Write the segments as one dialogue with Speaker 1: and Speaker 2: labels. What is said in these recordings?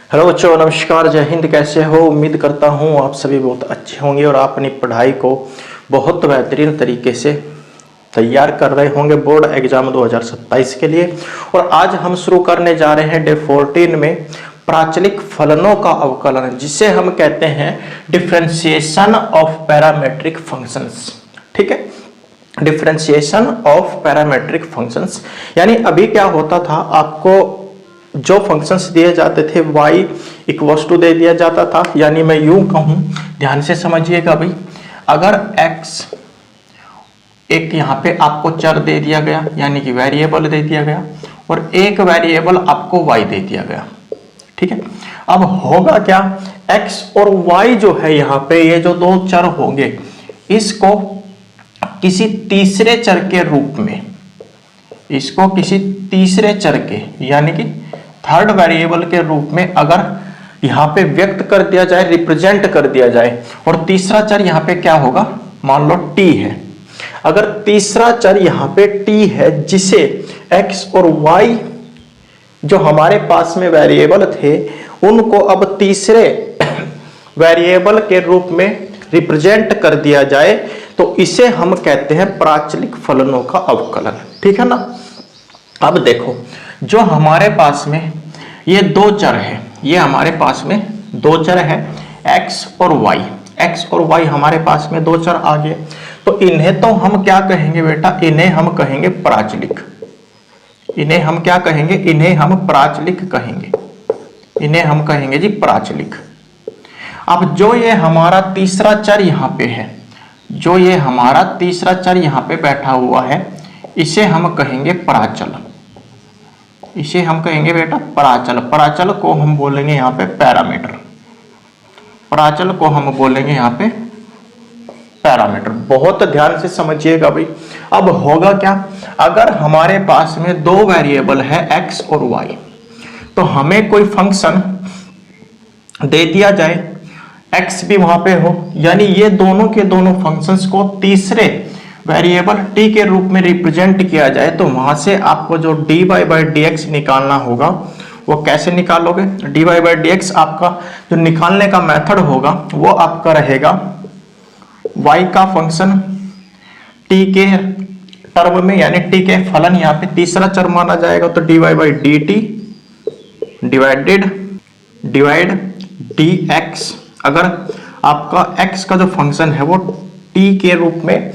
Speaker 1: Hello बच्चों, नमस्कार, जय हिंद। कैसे हो? उम्मीद करता हूँ आप सभी बहुत अच्छे होंगे और आप अपनी पढ़ाई को बहुत बेहतरीन तरीके से तैयार कर रहे होंगे बोर्ड एग्जाम 2027 के लिए। और आज हम शुरू करने जा रहे हैं डे 14 में प्राचलिक फलनों का अवकलन, जिसे हम कहते हैं डिफरेंशिएशन ऑफ पैरामेट्रिक फंक्शंस। ठीक है, डिफरेंशिएशन ऑफ पैरामेट्रिक फंक्शंस। यानी अभी क्या होता था, आपको जो फंक्शंस दिए जाते थे y इक्वल्स टू दे दिया जाता था। यानी मैं यूं कहूं, ध्यान से समझिएगा भाई, अगर x एक यहां पे आपको चर दे दिया गया, यानी कि वेरिएबल दे दिया गया, और एक वेरिएबल आपको y दे दिया गया। ठीक है, अब होगा क्या, x और y जो है यहां पे, ये जो दो चर होंगे, इसको किसी तीसरे चर के रूप में, इसको किसी तीसरे चर के यानी कि थर्ड वेरिएबल के रूप में अगर यहां पे व्यक्त कर दिया जाए, रिप्रेजेंट कर दिया जाए, और तीसरा चर यहां पे क्या होगा, मान लो t है। अगर तीसरा चर यहां पे t है, जिसे x और y जो हमारे पास में वेरिएबल थे, उनको अब तीसरे वेरिएबल के रूप में रिप्रेजेंट कर दिया जाए, तो इसे हम कहते हैं प्राचलिक फलनों का अवकलन। ठीक है ना। अब देखो, जो हमारे पास में ये दो चर है, ये हमारे पास में दो चर है x और y। x और y हमारे पास में दो चर आ गए, तो इन्हें तो हम क्या कहेंगे बेटा, इन्हें हम कहेंगे प्राचलिक। इन्हें हम क्या कहेंगे, इन्हें हम प्राचलिक कहेंगे। इन्हें हम कहेंगे जी प्राचलिक। अब जो ये हमारा तीसरा चर यहाँ पे है, जो ये हमारा तीसरा चर यहाँ पे बैठा हुआ है, इसे हम कहेंगे प्राचल। इसे हम कहेंगे बेटा प्राचल। प्राचल को हम बोलेंगे यहाँ पे पैरामीटर। प्राचल को हम बोलेंगे यहाँ पे पैरामीटर। बहुत ध्यान से समझिएगा भाई। अब होगा क्या, अगर हमारे पास में दो वेरिएबल है x और y, तो हमें कोई फंक्शन दे दिया जाए, x भी वहां पे हो, यानी ये दोनों के दोनों फंक्शंस को तीसरे वेरिएबल t के रूप में रिप्रेजेंट किया जाए, तो वहां से आपको जो dy बाई dx निकालना होगा, वो कैसे निकालोगे। dy बाई dx आपका जो निकालने का मेथड होगा, वो आपका रहेगा y का फंक्शन t के टर्म में, यानी t के फलन यहाँ पे तीसरा चर माना जाएगा, तो dy by dt divide dx। अगर आपका x का जो फंक्शन है वो t के रूप में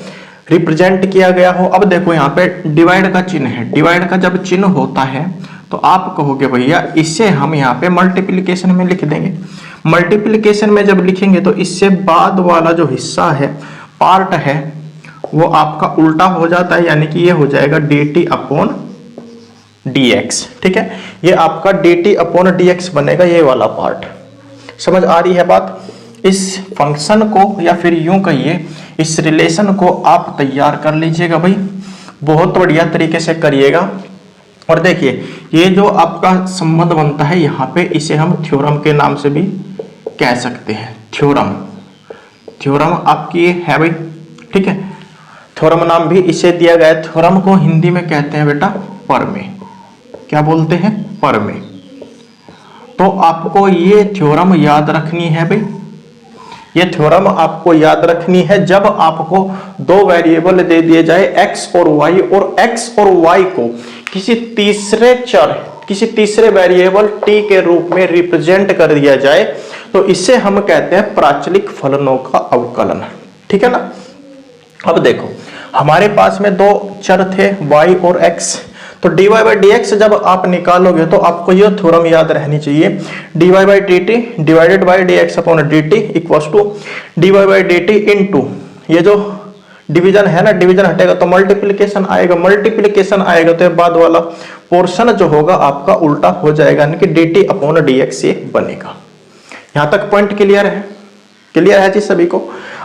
Speaker 1: रिप्रेजेंट किया गया हो। अब देखो यहाँ पे डिवाइड का चिन्ह है, डिवाइड का जब चिन्ह होता है तो आप कहोगे भैया इसे हम यहाँ पे मल्टीप्लिकेशन में लिख देंगे। मल्टीप्लिकेशन में जब लिखेंगे तो इससे बाद वाला जो हिस्सा है, पार्ट है, वो आपका उल्टा हो जाता है, यानी कि ये हो जाएगा dt अपॉन dx। ठीक है, ये आपका dt अपॉन dx बनेगा, ये वाला पार्ट। समझ आ रही है बात। इस फंक्शन को, या फिर यूं कहिए इस रिलेशन को आप तैयार कर लीजिएगा भाई, बहुत बढ़िया तरीके से करिएगा। और देखिए, ये जो आपका संबंध बनता है यहाँ पे, इसे हम थ्योरम के नाम से भी कह सकते हैं। थ्योरम, थ्योरम आपकी है भाई। ठीक है, थ्योरम नाम भी इसे दिया गया है। थ्योरम को हिंदी में कहते हैं बेटा प्रमेय। क्या बोलते हैं, प्रमेय। तो आपको ये थ्योरम याद रखनी है भाई। ये थ्योरम आपको याद रखनी है जब आपको दो वेरिएबल दे दिए जाए x और y, और x और y को किसी तीसरे चर, किसी तीसरे वेरिएबल t के रूप में रिप्रेजेंट कर दिया जाए, तो इसे हम कहते हैं प्राचलिक फलनों का अवकलन। ठीक है ना। अब देखो, हमारे पास में दो चर थे y और x, तो dy बाई dx जब आप निकालोगे तो आपको यह थ्योरम याद रहनी चाहिए, dy by dt divided by dx upon dt equals to dy by dt into, ये जो डिवीजन है ना, डिवीजन हटेगा तो मल्टीप्लिकेशन आएगा, मल्टीप्लिकेशन आएगा तो ये बाद वाला पोर्शन जो होगा आपका उल्टा हो जाएगा, यानी कि dt अपॉन dx ये बनेगा। यहां तक पॉइंट क्लियर है? क्लियर है जी सभी को।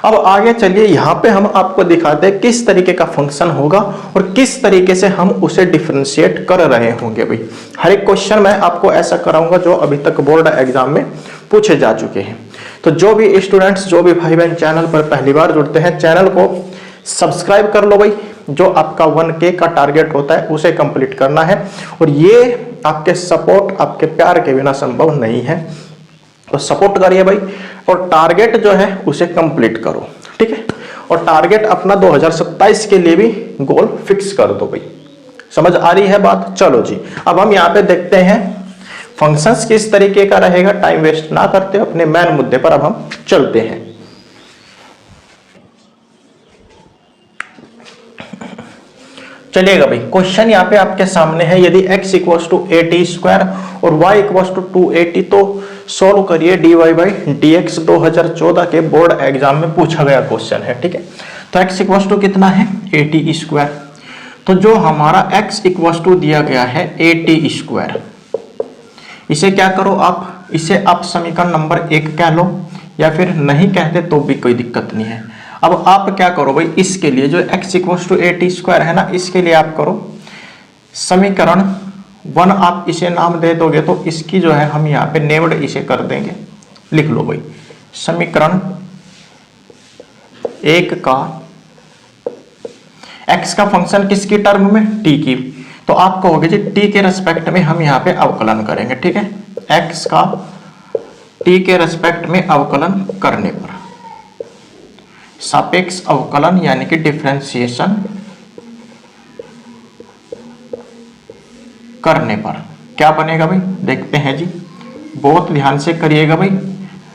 Speaker 1: अब आगे चलिए, यहाँ पे हम आपको दिखाते हैं किस तरीके का फंक्शन होगा और किस तरीके से हम उसे डिफरेंशिएट कर रहे होंगे भाई। हर एक क्वेश्चन मैं आपको ऐसा कराऊंगा जो अभी तक बोर्ड एग्जाम में पूछे जा चुके हैं। तो जो भी स्टूडेंट्स, जो भी भाई बहन चैनल पर पहली बार जुड़ते हैं, चैनल को सब्सक्राइब कर लो भाई। जो आपका 1K का टारगेट होता है उसे कंप्लीट करना है। और ये आपके सपोर्ट, आपके प्यार के बिना संभव नहीं है। तो सपोर्ट करिए भाई, और टारगेट जो है उसे कंप्लीट करो, ठीक है। और टारगेट अपना 2027 के लिए भी गोल फिक्स कर दो भाई। समझ आ रही है बात? चलो जी, अब हम यहाँ पे देखते हैं फंक्शंस किस तरीके का रहेगा। टाइम वेस्ट ना करते अपने मेन मुद्दे पर अब हम चलते हैं। चलिएगा भाई, क्वेश्चन यहाँ पे आपके सामने है, यदि x इक्वल टू 80² और y इक्वल टू 280 तो सोल्व करिए dy बाई dx। 2014 के बोर्ड एग्जाम में पूछा गया क्वेश्चन है, ठीक है। तो x इक्वल टू कितना है 80²। तो जो हमारा x इक्वल टू दिया गया है 80², इसे क्या करो आप, इसे आप समीकरण नंबर 1 कह लो, या फिर नहीं कहते तो भी कोई दिक्कत नहीं है। अब आप क्या करो भाई, इसके लिए जो x इक्वल टू 80² है ना, इसके लिए आप करो समीकरण 1, आप इसे नाम दे दोगे तो इसकी जो है हम यहाँ पे नेम्ड इसे कर देंगे। लिख लो भाई, समीकरण 1 का x का फंक्शन किसकी टर्म में, t की। तो आप कहोगे जी t के रेस्पेक्ट में हम यहाँ पे अवकलन करेंगे, ठीक है। x का t के रेस्पेक्ट में अवकलन करने पर, सापेक्ष अवकलन यानी कि डिफरेंशिएशन करने पर क्या बनेगा भाई, देखते हैं जी। बहुत ध्यान से करिएगा भाई,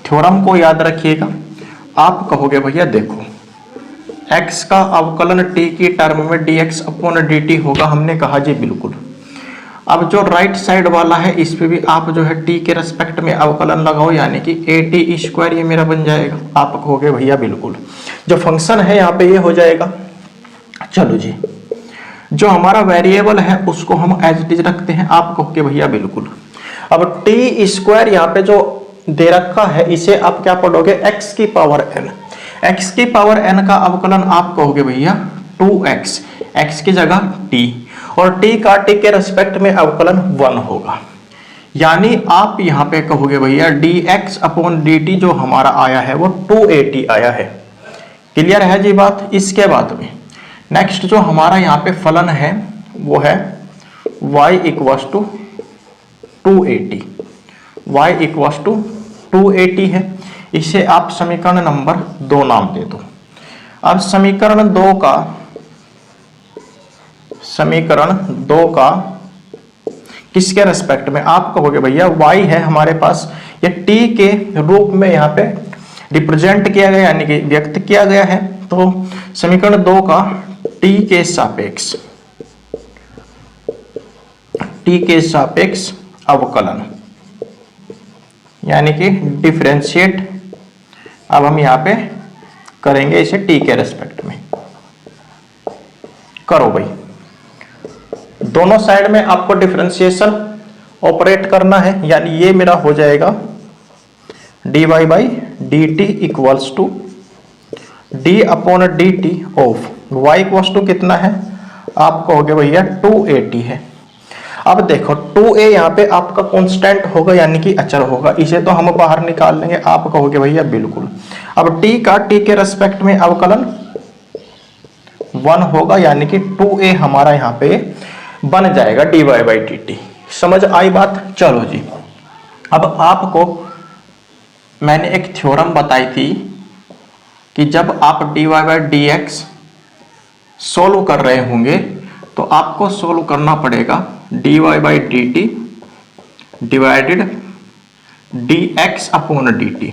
Speaker 1: थ्योरम को याद रखिएगा। आप कहोगे भैया देखो x का अवकलन t की टर्म में dx अपॉन dt होगा, हमने कहा जी बिल्कुल। अब जो राइट साइड वाला है इस पे भी आप जो है t के रेस्पेक्ट में अवकलन लगाओ, यानी कि 80² ये मेरा बन जाएगा। आप कहोगे भैया बिल्कुल, जो फंक्शन है यहाँ पे ये हो जाएगा। चलो जी, जो हमारा वेरिएबल है उसको हम एज इट इज रखते हैं। आप कहोगे भैया बिल्कुल। अब t² यहाँ पे जो दे रखा है इसे आप क्या पढ़ोगे, x की पावर n। x की पावर n का अवकलन आप कहोगे भैया 2x, x की जगह t, और t का t के रेस्पेक्ट में अवकलन 1 होगा। यानी आप यहाँ पे कहोगे भैया dx अपॉन dt जो हमारा आया है वो 280 आया है। क्लियर है जी बात? इसके बाद में नेक्स्ट जो हमारा यहाँ पे फलन है वो है y equal to 280। y equal to 280 है, इसे आप समीकरण नंबर 2 नाम दे दो। अब समीकरण 2 का किसके रेस्पेक्ट में, आप कहोगे भैया y है हमारे पास, ये t के रूप में यहाँ पे रिप्रेजेंट किया गया यानी कि व्यक्त किया गया है। तो समीकरण 2 का t के सापेक्ष अवकलन यानी कि डिफरेंशिएट, अब हम यहाँ पे करेंगे इसे t के रेस्पेक्ट में। करो भाई, दोनों साइड में आपको डिफरेंशिएशन ऑपरेट करना है, यानी ये मेरा हो जाएगा dy by dt equals to d upon dt of y equals to कितना है, आप कहोगे भैया 280 है। अब देखो 2a यहाँ पे आपका कांस्टेंट होगा यानी कि अचर होगा, इसे तो हम बाहर निकाल लेंगे। आप कहोगे भैया बिल्कुल। अब t का t के रेस्पेक्ट में अवकलन 1 होगा, यानी कि 2a हमारा यहाँ पे बन जाएगा dy बाई dt। समझ आई बात? चलो जी, अब आपको मैंने एक थ्योरम बताई थी कि जब आप dy बाई dx सोल्व कर रहे होंगे तो आपको सोल्व करना पड़ेगा dy by dt divided dx upon dt।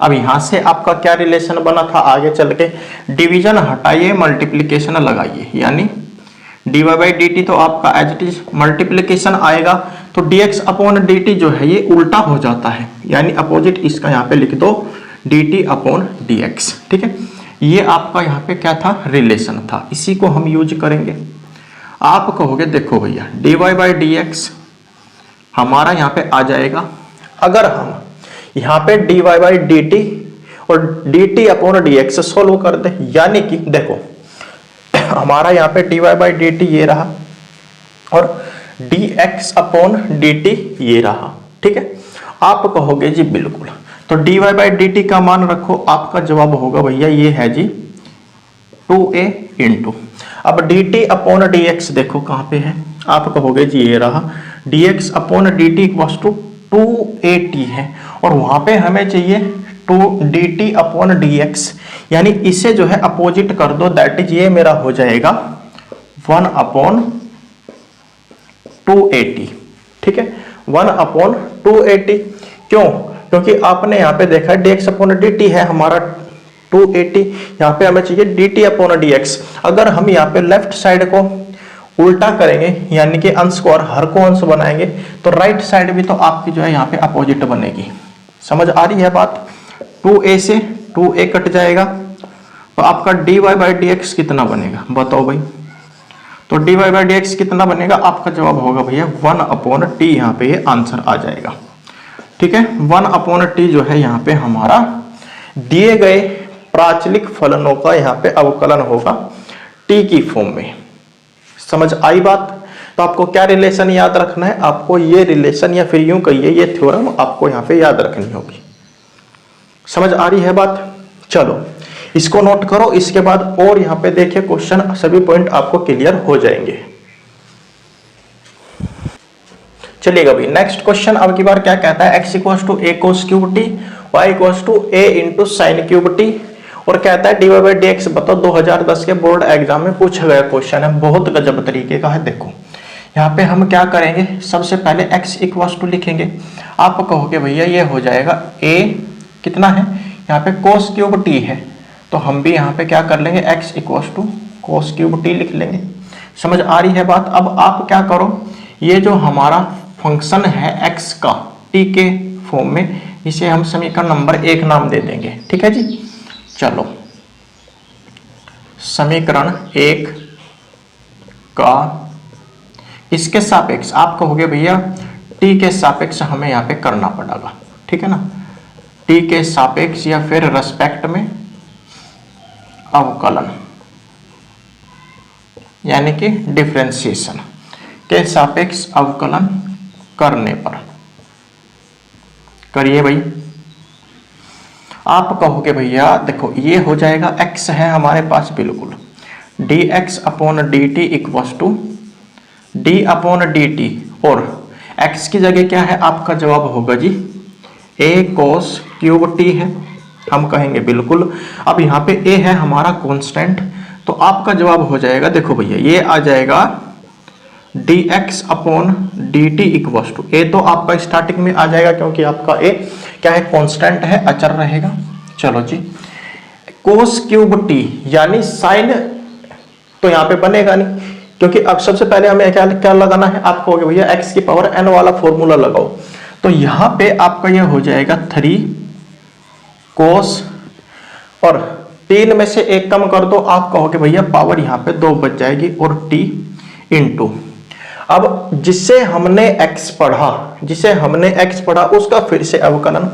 Speaker 1: अब यहां से आपका क्या रिलेशन बना था, आगे चल के डिवीजन हटाइए मल्टीप्लिकेशन लगाइए, यानी dy बाई dt तो आपका एज इट इज मल्टीप्लिकेशन आएगा, तो dx अपॉन dt जो है ये उल्टा हो जाता है, यानी अपोजिट इसका यहाँ पे लिख दो dt अपॉन dx, ठीक है। ये आपका यहाँ पे क्या था, रिलेशन था, इसी को हम यूज करेंगे। आप कहोगे देखो भैया dy बाई dx हमारा यहाँ पे आ जाएगा, अगर हम यहाँ पे dy बाई dt और dt अपॉन dx सोल्व कर दे, यानी कि देखो हमारा यहाँ पे dy बाई dt ये रहा और dx अपॉन dt ये रहा, ठीक है। आप कहोगे जी बिल्कुल, तो dy बाई dt का मान रखो, आपका जवाब होगा भैया ये है जी 2a इंटू, अब dt अपॉन dx देखो कहाँ पे है, आप कहोगे जी ये रहा dx upon dt equal to 2at है, और वहां पे हमें चाहिए 2 dt अपॉन dx, यानी इसे जो है अपोजिट कर दो, दैट इज ये मेरा हो जाएगा 1 अपॉन 280। ठीक है, 1 अपॉन 280। क्यों? क्योंकि आपने यहाँ पे देखा है dx अपॉन dt है हमारा 280, यहाँ पे हमें चाहिए dt अपॉन dx। अगर हम यहाँ पे लेफ्ट साइड को उल्टा करेंगे, यानी कि अंश को और हर को अंश बनाएंगे, तो राइट साइड भी तो आपकी जो है यहाँ पे अपोजिट बनेगी। समझ आ रही है बात? 2a से 2a कट जाएगा, तो आपका dy बाई dx कितना बनेगा बताओ भाई? तो dy बाई dx कितना बनेगा? आपका जवाब होगा भैया 1 अपॉन t, यहाँ पे ये आंसर आ जाएगा। ठीक है, 1 अपॉन t जो है यहाँ पे हमारा दिए गए प्राचलिक फलनों का यहाँ पे अवकलन होगा t की फॉर्म में। समझ आई बात? तो आपको क्या रिलेशन याद रखना है? आपको ये रिलेशन या फिर यूं कहिए ये थ्योरम आपको यहाँ पे याद रखनी होगी। समझ आ रही है बात? चलो इसको नोट करो, इसके बाद और यहाँ पे देखिए क्वेश्चन, सभी पॉइंट आपको क्लियर हो जाएंगे। चलिएगा भाई नेक्स्ट क्वेश्चन अब की बार क्या कहता है, x equals to a cos cube t, y equals to a into sine cube t, और कहता है dy बाई dx बताओ। 2010 के बोर्ड एग्जाम में पूछा गया क्वेश्चन है, बहुत गजब तरीके का है। देखो यहाँ पे हम क्या करेंगे, सबसे पहले x इक्वल्स टू लिखेंगे। आप कहोगे भैया ये हो जाएगा a कितना है, यहाँ पे cos क्यूब t है, तो हम भी यहाँ पे क्या कर लेंगे x equals to cos cube t लिख लेंगे। समझ आ रही है बात? अब आप क्या करो, ये जो हमारा फंक्शन है x का t के फॉर्म में, इसे हम समीकरण नंबर 1 नाम दे देंगे। ठीक है जी, चलो समीकरण 1 का इसके सापेक्ष आप कहोगे भैया t के सापेक्ष हमें यहाँ पे करना पड़ेगा। ठीक है ना, t के सापेक्ष या फिर रेस्पेक्ट में अवकलन, यानी कि डिफरेंशिएशन के सापेक्ष अवकलन करने पर करिए भाई। आप कहोगे भैया देखो ये हो जाएगा x है हमारे पास बिल्कुल, dx upon dt equals to d upon dt, और x की जगह क्या है, आपका जवाब होगा जी a cos क्यूब t है, हम कहेंगे बिल्कुल। अब यहाँ पे a है हमारा कांस्टेंट, तो आपका जवाब हो जाएगा, देखो भैया ये आ जाएगा dx upon dt equals to, a तो आपका स्टार्टिंग में आ जाएगा क्योंकि आपका a क्या है, कांस्टेंट है, अचर रहेगा। चलो जी cos क्यूब t यानी साइन तो यहाँ पे बनेगा नहीं, क्योंकि अब सबसे पहले हमें क्या लगाना है, आप कहोगे भैया x की पावर n वाला फॉर्मूला लगाओ, तो यहाँ पे आपका यह हो जाएगा 3 cos, और 3 में से 1 कम कर दो, आप कहोगे भैया पावर यहाँ पे 2 बच जाएगी, और t इंटू, अब जिसे हमने x पढ़ा उसका फिर से अवकलन,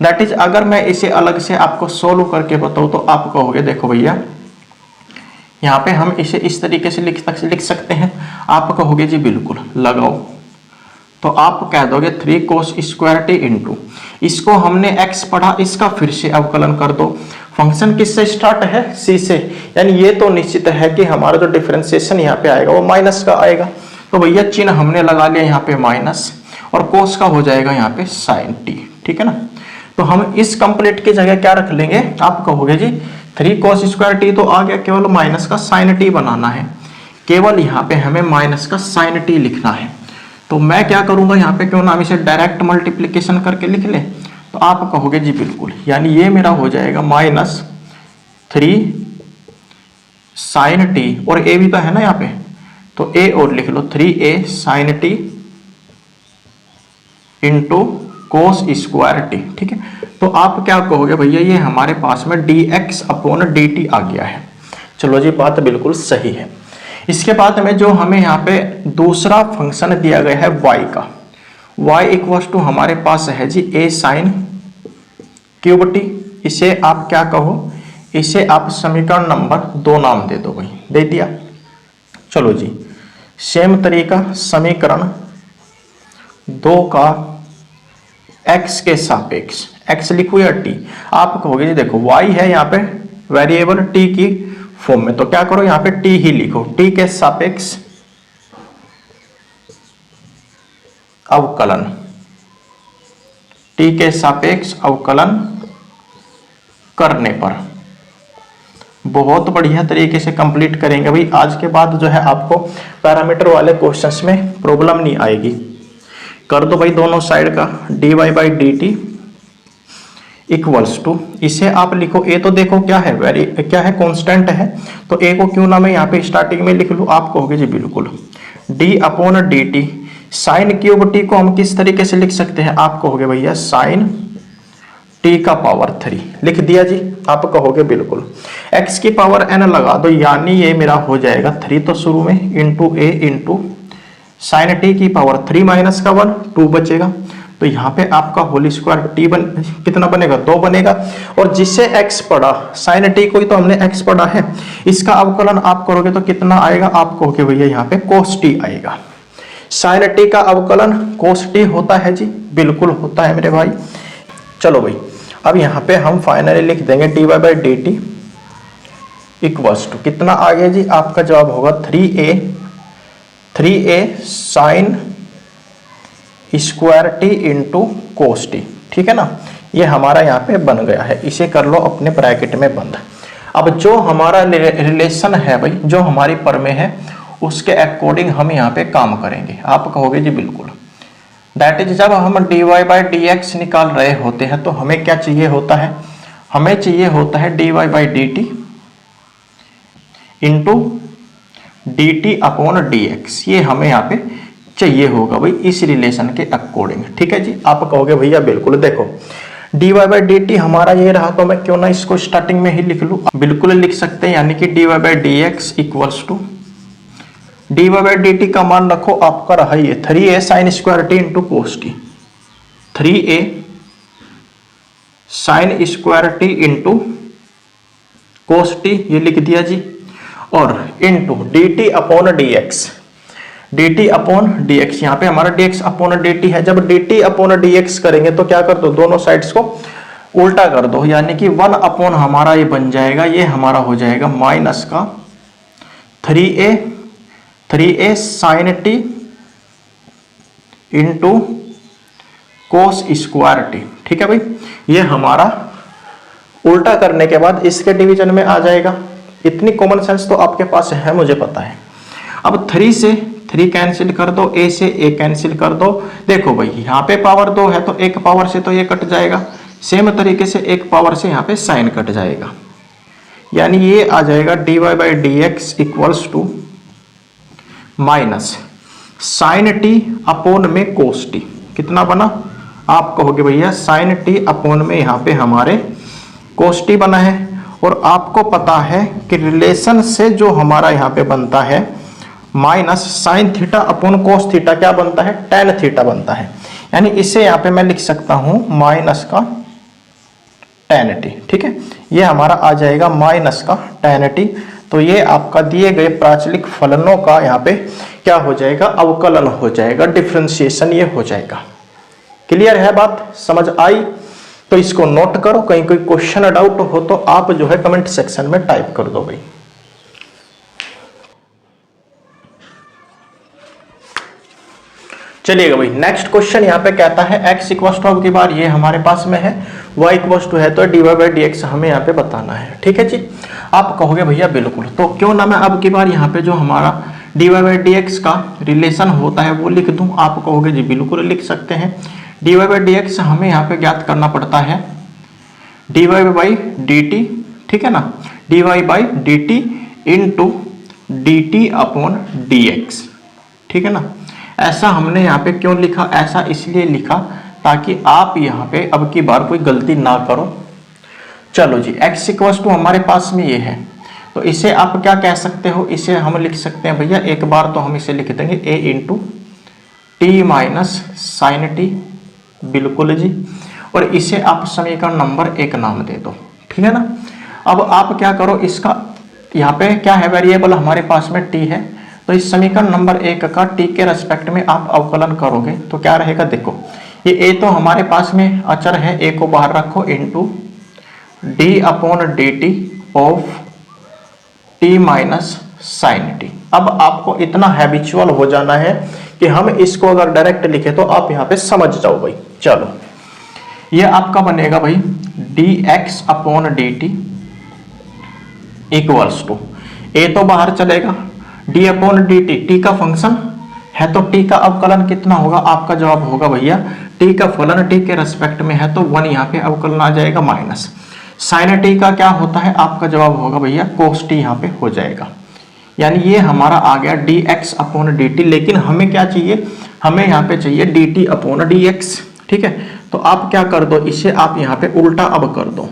Speaker 1: दैट इज अगर मैं इसे अलग से आपको सोल्व करके बताऊं तो आप कहोगे देखो भैया यहाँ पे हम इसे इस तरीके से लिख सकते हैं। आप कहोगे जी बिल्कुल लगाओ, तो आप कह दोगे 3 cos स्क्वायर t इंटू, इसको हमने x पढ़ा, इसका फिर से अवकलन कर दो। फंक्शन किससे स्टार्ट है, c से, यानी ये तो निश्चित है कि हमारा जो डिफरेंशिएशन यहाँ पे आएगा वो माइनस का आएगा, तो भैया चिन्ह हमने लगा लिया यहाँ पे माइनस, और cos का हो जाएगा यहाँ पे sin t। ठीक है ना, तो हम इस कंप्लीट की जगह क्या रख लेंगे, आप कहोगे जी 3 cos स्क्वायर t तो आ गया, केवल माइनस का sin t बनाना है, केवल यहाँ पे हमें माइनस का sin t लिखना है। तो मैं क्या करूंगा यहाँ पे, क्यों ना हम इसे डायरेक्ट मल्टीप्लीकेशन करके लिख ले, तो आप कहोगे जी बिल्कुल, यानी ये मेरा हो जाएगा माइनस 3 sin t, और a भी तो है ना यहाँ पे, तो a और लिख लो 3a sin t into cos square t। ठीक है, तो आप क्या कहोगे भैया ये हमारे पास में dx अपॉन dt आ गया है। चलो जी बात बिल्कुल सही है। इसके बाद में जो हमें यहाँ पे दूसरा फंक्शन दिया गया है y का, y इक्वल्स टू हमारे पास है जी a sin क्यूब t, इसे आप क्या कहो, इसे आप समीकरण नंबर 2 नाम दे दो भाई, दे दिया। चलो जी सेम तरीका समीकरण 2 का x के सापेक्ष, x लिखो या t, आप कहोगे जी देखो y है यहाँ पे वेरिएबल t की फॉर्म में, तो क्या करो यहाँ पे t ही लिखो, t के सापेक्ष अवकलन, टी के सापेक्ष अवकलन करने पर बहुत बढ़िया तरीके से कंप्लीट करेंगे भाई। आज के बाद जो है आपको पैरामीटर वाले क्वेश्चंस में प्रॉब्लम नहीं आएगी। कर दो भाई दोनों साइड का dy by D T equals to, इसे आप लिखो, ए तो देखो क्या है, क्या है, कांस्टेंट है, तो ए को क्यों ना मैं यहाँ पे स्टार्टिंग में लिख लूँ। आप कहोगे जी बिल्कुल, D upon D T, sine cube T को हम किस तरीके से लिख सकते हैं। आप कहोगे भैया साइन टी का पावर 3 लिख दिया जी। आप कहोगे बिल्कुल, x की पावर n लगा दो, यानी ये मेरा हो जाएगा 3 तो शुरू में इंटू ए इंटू साइन टी की पावर 3 माइनस का 1 2 बचेगा। तो यहाँ पे आपका होल स्क्वायर टी कितना बनेगा 2 बनेगा। और जिससे x पढ़ा, साइन टी को ही तो हमने x पढ़ा है, इसका अवकलन आप करोगे तो कितना आएगा। आप कहोगे भैया यहाँ पे कोस टी आएगा। साइन टी का अवकलन कोस टी होता है जी, बिल्कुल होता है मेरे भाई। चलो भाई, अब यहाँ पे हम फाइनली लिख देंगे dy by D T equals to कितना आ गया जी। आपका जवाब होगा 3a sine square T into cos T, ठीक है ना। ये हमारा यहाँ पे बन गया है, इसे कर लो अपने ब्रैकेट में बंद। अब जो हमारा रिलेशन है भाई, जो हमारी प्रमेय है, उसके अकॉर्डिंग हम यहाँ पे काम करेंगे। आप कहोगे जी बिल्कुल, दैट इज जब हम dy बाई डी एक्स निकाल रहे होते हैं तो हमें क्या चाहिए होता है, हमें चाहिए होता है dy by D T into D T upon D x. ये हमें यहाँ पे चाहिए होगा भाई इस रिलेशन के अकॉर्डिंग, ठीक है जी। आप कहोगे भैया बिल्कुल, देखो dy बाई डी टी हमारा ये रहा, तो मैं क्यों ना इसको स्टार्टिंग में ही लिख लूँ। बिल्कुल लिख सकते हैं, यानी कि dy by D X equals to dy by D T का मान रखो आपका रहा ये 3a sine square T into cos T, 3a sine square T into cos T, ये लिख दिया जी। और into D T upon D X, D T upon D X, यहाँ पे हमारा D X upon D T है। जब D T upon D X करेंगे तो क्या कर दो, दोनों साइड्स को उल्टा कर दो, यानी कि 1 अपॉन हमारा ये बन जाएगा, ये हमारा हो जाएगा माइनस का 3a sine T into cos square T, ठीक है भाई। ये हमारा उल्टा करने के बाद इसके डिवीजन में आ जाएगा। इतनी कॉमन सेंस तो आपके पास है, मुझे पता है। अब 3 से 3 कैंसिल कर दो, a से a कैंसिल कर दो। देखो भाई यहाँ पे पावर 2 है तो एक पावर से तो ये कट जाएगा, सेम तरीके से एक पावर से यहाँ पे साइन कट जाएगा, यानी ये आ जाएगा dy by D X equals to minus sine T upon में कोस टी। कितना बना, आप कहोगे भैया साइन टी अपॉन में यहाँ पे हमारे कोस टी बना है। और आपको पता है कि रिलेशन से जो हमारा यहाँ पे बनता है minus sine theta upon cos theta क्या बनता है, टेन थीटा बनता है। यानी इसे यहाँ पे मैं लिख सकता हूं माइनस का टेन टी, ठीक है। ये हमारा आ जाएगा माइनस का टेन टी। तो ये आपका दिए गए प्राचलिक फलनों का यहाँ पे क्या हो जाएगा, अवकलन हो जाएगा, डिफरेंशिएशन ये हो जाएगा। क्लियर है बात, समझ आई? तो इसको नोट करो, कहीं कोई क्वेश्चन डाउट हो तो आप जो है कमेंट सेक्शन में टाइप कर दो भाई। चलिएगा भाई, नेक्स्ट क्वेश्चन यहाँ पे कहता है x इक्वल टू, अब की बार ये हमारे पास में है, y इक्वल टू है तो dy बाई डी एक्स हमें यहाँ पे बताना है, ठीक है जी। आप कहोगे भैया बिल्कुल, तो क्यों ना मैं अब की बार यहाँ पे जो हमारा dy बाई डी एक्स का रिलेशन होता है वो लिख दूं। आप कहोगे जी बिल्कुल लिख सकते हैं। dy बाई डी एक्स हमें यहाँ पे ज्ञात करना पड़ता है dy बाई डी टी, ठीक है ना, dy by D T into D T upon D x, ठीक है ना। ऐसा हमने यहाँ पे क्यों लिखा, ऐसा इसलिए लिखा ताकि आप यहाँ पे अब की बार कोई गलती ना करो। चलो जी, x इक्वल टू हमारे पास में ये है, तो इसे आप क्या कह सकते हो, इसे हम लिख सकते हैं भैया, एक बार तो हम इसे लिख देंगे a into T minus sine T, बिल्कुल जी। और इसे आप समीकरण नंबर 1 नाम दे दो, ठीक है ना। अब आप क्या करो, इसका यहाँ पे क्या है, वेरिएबल हमारे पास में t है, तो इस समीकरण नंबर 1 का t के रेस्पेक्ट में आप अवकलन करोगे तो क्या रहेगा, देखो ये a तो हमारे पास में अचर है, a को बाहर रखो, into D upon D T of T minus sine T. अब आपको इतना हैबिचुअल हो जाना है कि हम इसको अगर डायरेक्ट लिखे तो आप यहाँ पे समझ जाओ भाई। चलो ये आपका बनेगा भाई dx upon dt equals to, A तो बाहर चलेगा, d अपॉन dt t का फंक्शन है तो t का अवकलन कितना होगा, आपका जवाब होगा भैया t का फलन t के रेस्पेक्ट में है तो 1 यहाँ पे अवकलन आ जाएगा माइनस साइन t का क्या होता है, आपका जवाब होगा भैया cos t यहाँ पे हो जाएगा। यानी ये हमारा आ गया dx अपॉन dt, लेकिन हमें क्या चाहिए, हमें यहाँ पे चाहिए dt अपॉन dx। ठीक है, तो आप क्या कर दो, इसे आप यहाँ पे उल्टा अब कर दो,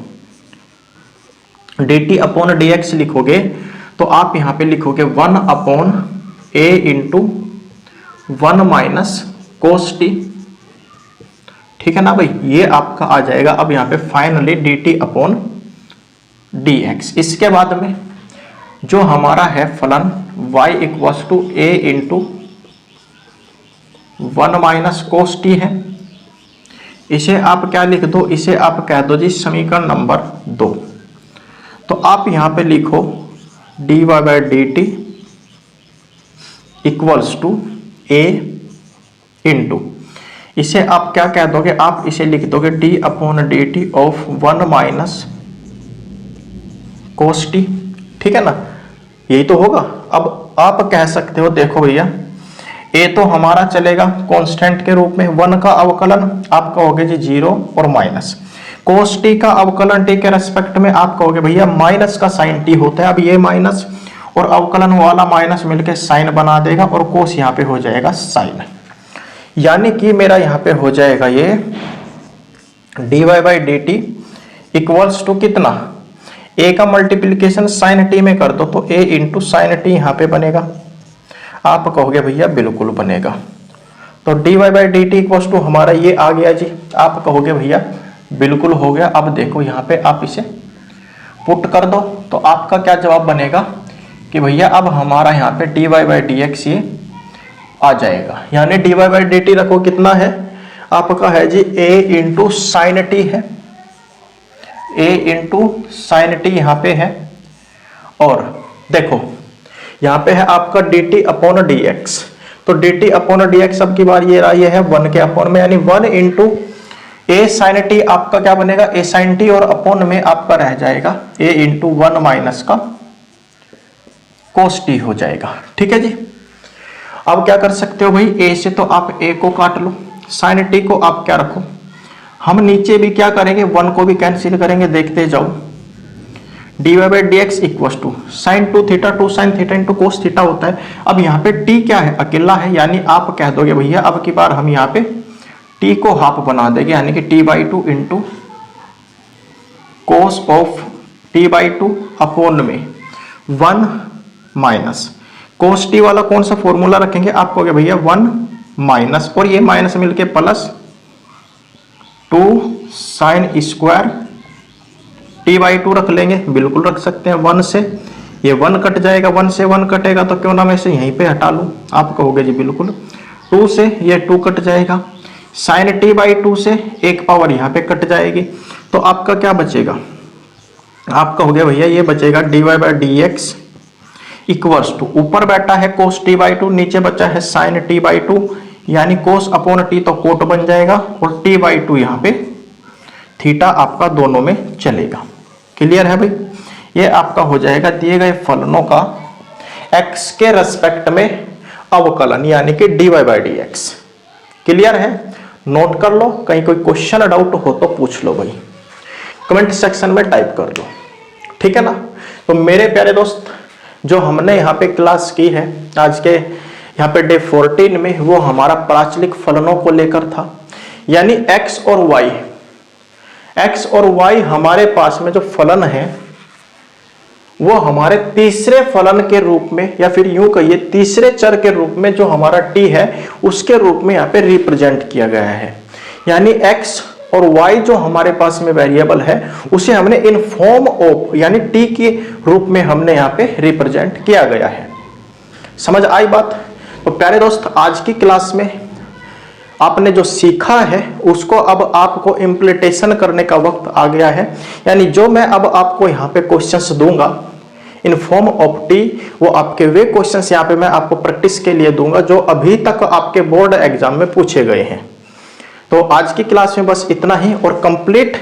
Speaker 1: dt अपॉन dx लिखोगे तो आप यहाँ पे लिखोगे 1 upon a into 1 minus cos T. ठीक है ना भाई, ये आपका आ जाएगा अब यहाँ पे फाइनली dt अपॉन dx। इसके बाद में जो हमारा है फलन y equals to a into 1 minus cos T है, इसे आप क्या लिख दो, इसे आप कह दो जी समीकरण नंबर 2। तो आप यहां पे लिखो dy by D T equals to a into, इसे आप क्या कह दोगे, आप इसे लिख दोगे d upon D T of 1 minus cos T. ठीक है ना, यही तो होगा। अब आप कह सकते हो देखो भैया a तो हमारा चलेगा कांस्टेंट के रूप में, 1 का अवकलन आप कहोगे जी 0 और माइनस कोस टी का अवकलन t के रेस्पेक्ट में आप कहोगे भैया माइनस का साइन t होता है। अब ये माइनस और अवकलन वाला माइनस मिलकर साइन बना देगा और कोस यहाँ पे हो जाएगा साइन, यानी कि मेरा यहाँ पे हो जाएगा ये dy by D T equals to कितना, a का मल्टीप्लीकेशन साइन t में कर दो तो a इंटू साइन टी यहाँ पे बनेगा। आप कहोगे भैया बिल्कुल बनेगा, तो dy by D T equals to हमारा ये आ गया जी। आप कहोगे भैया बिल्कुल हो गया। अब देखो यहाँ पे आप इसे पुट कर दो तो आपका क्या जवाब बनेगा कि भैया अब हमारा यहाँ पे dy बाई डी एक्स ये आ जाएगा, यानी dy बाई डी टी रखो कितना है, आपका है जी a इंटू साइन टी है, a इंटू साइन टी यहाँ पे है। और देखो यहाँ पे है आपका dt अपॉन डी एक्स, तो dt अपॉन डी एक्स अब की बार ये रहा, ये है 1 के अपॉन में, यानी 1 इंटू a साइन टी आपका क्या बनेगा, a साइन टी और अपॉन में आपका रह जाएगा a इंटू 1 माइनस का कोस टी हो जाएगा। ठीक है जी, अब क्या कर सकते हो भाई, a से तो आप a को काट लो, साइन टी को आप क्या रखो, हम नीचे भी क्या करेंगे 1 को भी कैंसिल करेंगे, देखते जाओ dy by D X equal to sine 2 theta 2 sine theta into cos theta होता है। अब यहाँ पे t क्या है, अकेला है, यानी आप कह दोगे भैया अब की बार हम यहाँ पे t को हाफ बना देंगे, यानी कि t by 2 into cos of t by 2 upon में 1 माइनस कोस t वाला कौन सा फॉर्मूला रखेंगे, आप कहोगे भैया 1 माइनस और ये माइनस मिलके plus 2 sine square t by 2 रख लेंगे, बिल्कुल रख सकते हैं। 1 से ये 1 कट जाएगा, 1 से 1 कटेगा तो क्यों ना मैं इसे यहीं पे हटा लूं, आप कहोगे जी बिल्कुल। 2 से ये 2 कट जाएगा, साइन t बाई 2 से एक पावर यहाँ पे कट जाएगी, तो आपका क्या बचेगा, आप कहोगे भैया ये बचेगा dy by D X equals to, ऊपर बैठा है कोस t बाई 2, नीचे बचा है साइन t बाई 2, यानी कोस अपॉन t तो कोट बन जाएगा और t बाई 2 यहाँ पे थीटा आपका दोनों में चलेगा। क्लियर है भाई, ये आपका हो जाएगा दिए गए फलनों का x के रेस्पेक्ट में अवकलन, यानी कि dy by D x. Clear है, नोट कर लो, कहीं कोई क्वेश्चन डाउट हो तो पूछ लो भाई, कमेंट सेक्शन में टाइप कर दो। ठीक है ना, तो मेरे प्यारे दोस्त जो हमने यहाँ पे क्लास की है आज के यहाँ पे डे 14 में, वो हमारा प्राचलिक फलनों को लेकर था, यानी x और y हमारे पास में जो फलन है वो हमारे तीसरे फलन के रूप में, या फिर यूं कहिए तीसरे चर के रूप में जो हमारा t है उसके रूप में यहाँ पे रिप्रेजेंट किया गया है। यानी x और y जो हमारे पास में वेरिएबल है उसे हमने इन फॉर्म ऑफ यानी t के रूप में हमने यहाँ पे रिप्रेजेंट किया गया है। समझ आई बात? तो प्यारे दोस्त आज की क्लास में आपने जो सीखा है उसको अब आपको इम्प्लीमेंटेशन करने का वक्त आ गया है, यानी जो मैं अब आपको यहाँ पे क्वेश्चंस दूंगा इन फॉर्म ऑफ टी, वो आपके वे क्वेश्चंस यहाँ पे मैं आपको प्रैक्टिस के लिए दूंगा जो अभी तक आपके बोर्ड एग्जाम में पूछे गए हैं। तो आज की क्लास में बस इतना ही, और कंप्लीट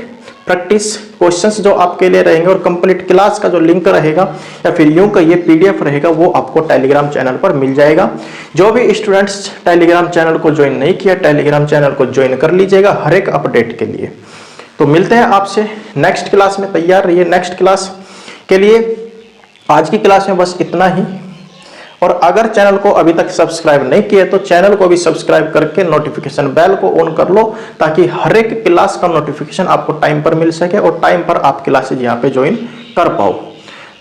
Speaker 1: प्रैक्टिस क्वेश्चंस जो आपके लिए रहेंगे और कंप्लीट क्लास का जो लिंक रहेगा या फिर यूं का ये पीडीएफ रहेगा वो आपको टेलीग्राम चैनल पर मिल जाएगा। जो भी स्टूडेंट्स टेलीग्राम चैनल को ज्वाइन नहीं किया, टेलीग्राम चैनल को ज्वाइन कर लीजिएगा हर एक अपडेट के लिए। तो मिलते हैं आपसे नेक्स्ट क्लास में, तैयार रहिए नेक्स्ट क्लास के लिए। आज की क्लास में बस इतना ही, और अगर चैनल को अभी तक सब्सक्राइब नहीं किया तो चैनल को भी सब्सक्राइब करके नोटिफिकेशन बेल को ऑन कर लो, ताकि हर एक क्लास का नोटिफिकेशन आपको टाइम पर मिल सके और टाइम पर आप क्लासेज यहाँ पे ज्वाइन कर पाओ।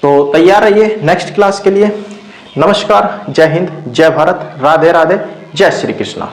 Speaker 1: तो तैयार रहिए नेक्स्ट क्लास के लिए। नमस्कार, जय हिंद, जय भारत, राधे राधे, जय श्री कृष्णा।